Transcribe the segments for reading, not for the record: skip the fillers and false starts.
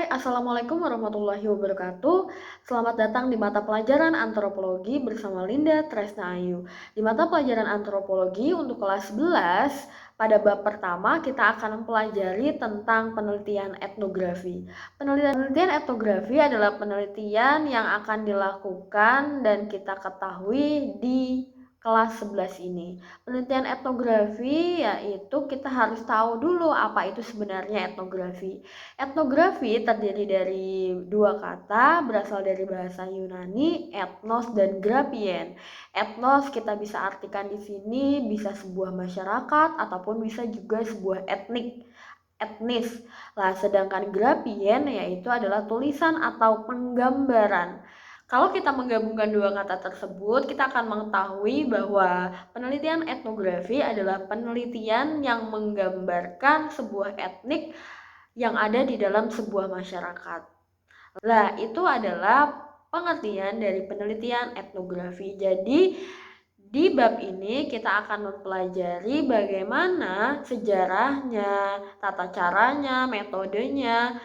Assalamualaikum warahmatullahi wabarakatuh. Selamat datang di mata pelajaran antropologi bersama Linda Tresna Ayu. Di mata pelajaran antropologi untuk kelas 11, pada bab pertama kita akan mempelajari tentang penelitian etnografi. Penelitian etnografi adalah penelitian yang akan dilakukan dan kita ketahui di kelas 11 ini. Penelitian etnografi yaitu kita harus tahu dulu apa itu sebenarnya etnografi. Etnografi terdiri dari dua kata, berasal dari bahasa Yunani, etnos dan grapien. Etnos kita bisa artikan di sini bisa sebuah masyarakat ataupun bisa juga sebuah etnis. Lah, sedangkan grapien yaitu adalah tulisan atau penggambaran. Kalau kita menggabungkan dua kata tersebut, kita akan mengetahui bahwa penelitian etnografi adalah penelitian yang menggambarkan sebuah etnik yang ada di dalam sebuah masyarakat. Nah, itu adalah pengertian dari penelitian etnografi. Jadi, di bab ini kita akan mempelajari bagaimana sejarahnya, tata caranya, metodenya,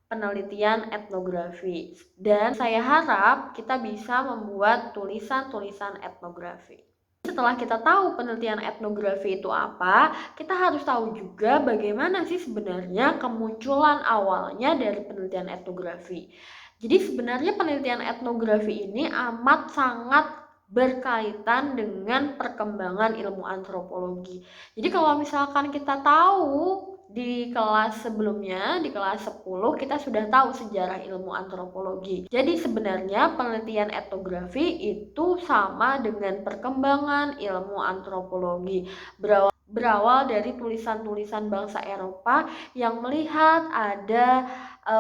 penelitian etnografi. Dan saya harap kita bisa membuat tulisan-tulisan etnografi. Setelah kita tahu penelitian etnografi itu apa, kita harus tahu juga bagaimana sih sebenarnya kemunculan awalnya dari penelitian etnografi. Jadi sebenarnya penelitian etnografi ini amat sangat berkaitan dengan perkembangan ilmu antropologi. Jadi kalau misalkan kita tahu di kelas sebelumnya, di kelas 10 kita sudah tahu sejarah ilmu antropologi. Jadi sebenarnya penelitian etnografi itu sama dengan perkembangan ilmu antropologi. Berawal dari tulisan-tulisan bangsa Eropa yang melihat ada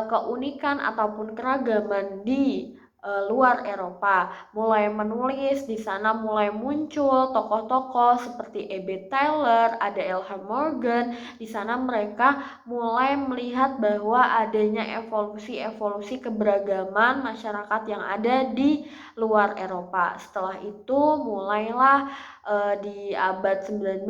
keunikan ataupun keragaman di luar Eropa, mulai menulis di sana, mulai muncul tokoh-tokoh seperti E.B. Taylor, ada L.H. Morgan. Di sana mereka mulai melihat bahwa adanya evolusi keberagaman masyarakat yang ada di luar Eropa. Setelah itu mulailah di abad 19,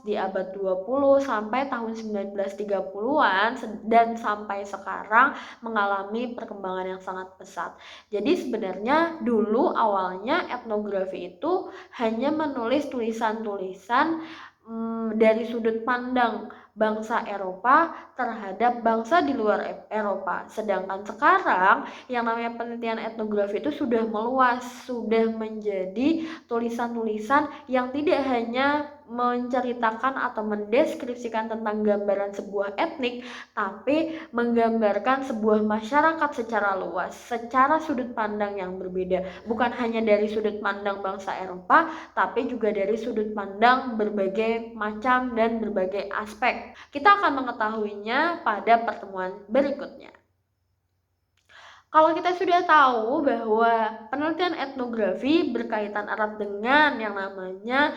di abad 20 sampai tahun 1930-an dan sampai sekarang mengalami perkembangan yang sangat pesat. Jadi sebenarnya dulu awalnya etnografi itu hanya menulis tulisan-tulisan dari sudut pandang bangsa Eropa terhadap bangsa di luar Eropa. Sedangkan sekarang yang namanya penelitian etnografi itu sudah meluas, sudah menjadi tulisan-tulisan yang tidak hanya menceritakan atau mendeskripsikan tentang gambaran sebuah etnik, tapi menggambarkan sebuah masyarakat secara luas, secara sudut pandang yang berbeda. Bukan hanya dari sudut pandang bangsa Eropa, tapi juga dari sudut pandang berbagai macam dan berbagai aspek. Kita akan mengetahuinya pada pertemuan berikutnya. Kalau kita sudah tahu bahwa penelitian etnografi berkaitan erat dengan yang namanya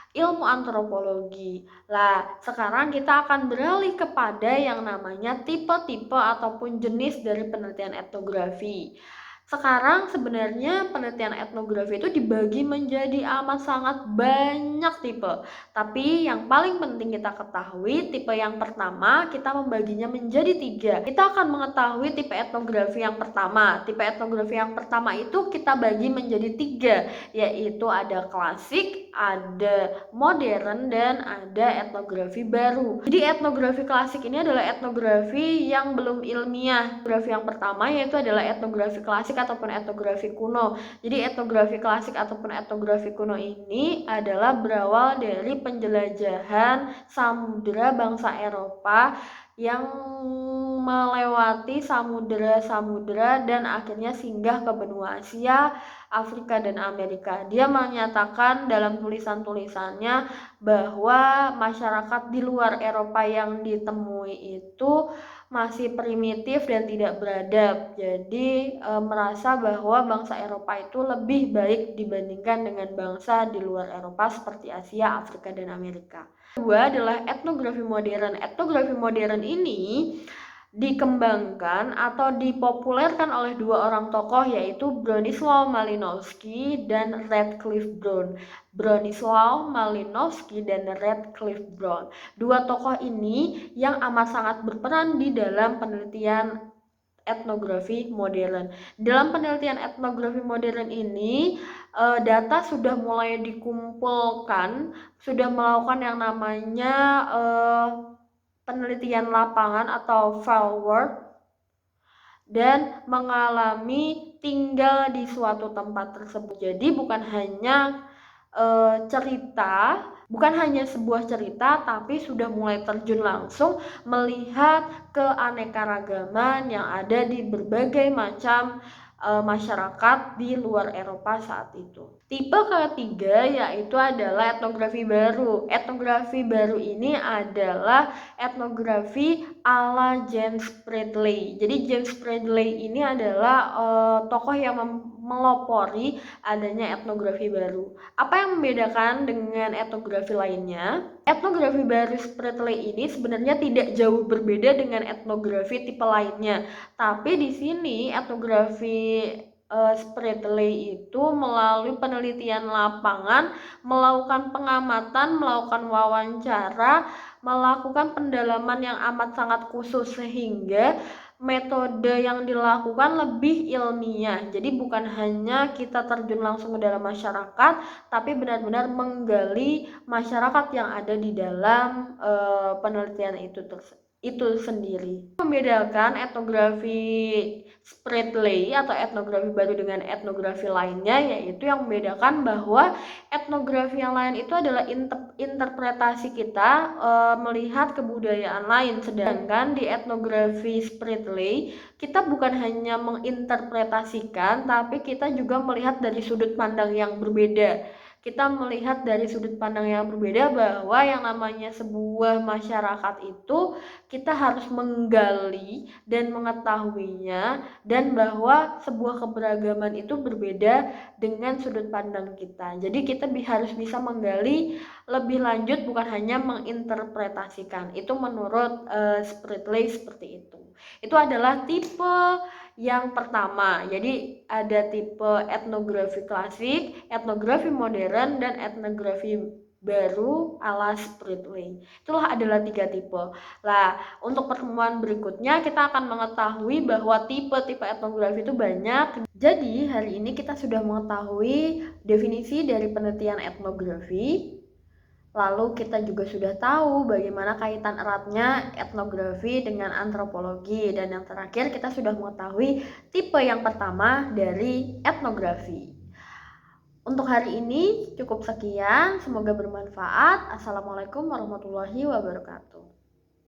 ilmu antropologi. Lah, sekarang kita akan beralih kepada yang namanya tipe-tipe ataupun jenis dari penelitian etnografi. Sekarang sebenarnya penelitian etnografi itu dibagi menjadi amat sangat banyak tipe. Tapi yang paling penting kita ketahui, tipe yang pertama kita membaginya menjadi 3. Kita akan mengetahui tipe etnografi yang pertama. Tipe etnografi yang pertama itu kita bagi menjadi 3, yaitu ada klasik, ada modern, dan ada etnografi baru. Jadi etnografi klasik ini adalah etnografi yang belum ilmiah. Etnografi yang pertama yaitu adalah etnografi klasik ataupun etnografi kuno. Jadi etnografi klasik ataupun etnografi kuno ini adalah berawal dari penjelajahan samudera bangsa Eropa yang melewati samudera dan akhirnya singgah ke benua Asia, Afrika, dan Amerika. Dia menyatakan dalam tulisan-tulisannya bahwa masyarakat di luar Eropa yang ditemui itu masih primitif dan tidak beradab. Jadi merasa bahwa bangsa Eropa itu lebih baik dibandingkan dengan bangsa di luar Eropa seperti Asia, Afrika, dan Amerika. Kedua adalah etnografi modern. Etnografi modern ini dikembangkan atau dipopulerkan oleh dua orang tokoh yaitu Bronisław Malinowski dan Radcliffe Brown. Bronisław Malinowski dan Radcliffe Brown. Dua tokoh ini yang amat sangat berperan di dalam penelitian etnografi modern. Dalam penelitian etnografi modern ini, data sudah mulai dikumpulkan, sudah melakukan yang namanya penelitian lapangan atau fieldwork, dan mengalami tinggal di suatu tempat tersebut. Jadi bukan hanya bukan hanya sebuah cerita, tapi sudah mulai terjun langsung melihat keanekaragaman yang ada di berbagai macam masyarakat di luar Eropa saat itu. Tipe ketiga yaitu adalah etnografi baru. Etnografi baru ini adalah etnografi ala James Bradley. Jadi James Bradley ini adalah tokoh yang melopori adanya etnografi baru. Apa yang membedakan dengan etnografi lainnya? Etnografi baru Bradley ini sebenarnya tidak jauh berbeda dengan etnografi tipe lainnya. Tapi di sini etnografi Bradley itu melalui penelitian lapangan, melakukan pengamatan, melakukan wawancara, melakukan pendalaman yang amat sangat khusus sehingga metode yang dilakukan lebih ilmiah. Jadi bukan hanya kita terjun langsung ke dalam masyarakat, tapi benar-benar menggali masyarakat yang ada di dalam penelitian itu sendiri. Membedakan etnografi Bradley atau etnografi baru dengan etnografi lainnya, yaitu yang membedakan bahwa etnografi yang lain itu adalah interpretasi kita melihat kebudayaan lain, sedangkan di etnografi Bradley kita bukan hanya menginterpretasikan, tapi kita juga melihat dari sudut pandang yang berbeda. Kita melihat dari sudut pandang yang berbeda bahwa yang namanya sebuah masyarakat itu kita harus menggali dan mengetahuinya, dan bahwa sebuah keberagaman itu berbeda dengan sudut pandang kita. Jadi kita harus bisa menggali lebih lanjut, bukan hanya menginterpretasikan. Itu menurut Bradley seperti itu. Itu adalah tipe yang pertama. Jadi ada tipe etnografi klasik, etnografi modern, dan etnografi baru ala Bradley. Itulah adalah 3 tipe. Nah, untuk pertemuan berikutnya kita akan mengetahui bahwa tipe-tipe etnografi itu banyak. Jadi hari ini kita sudah mengetahui definisi dari penelitian etnografi. Lalu kita juga sudah tahu bagaimana kaitan eratnya etnografi dengan antropologi. Dan yang terakhir kita sudah mengetahui tipe yang pertama dari etnografi. Untuk hari ini cukup sekian, semoga bermanfaat. Assalamualaikum warahmatullahi wabarakatuh.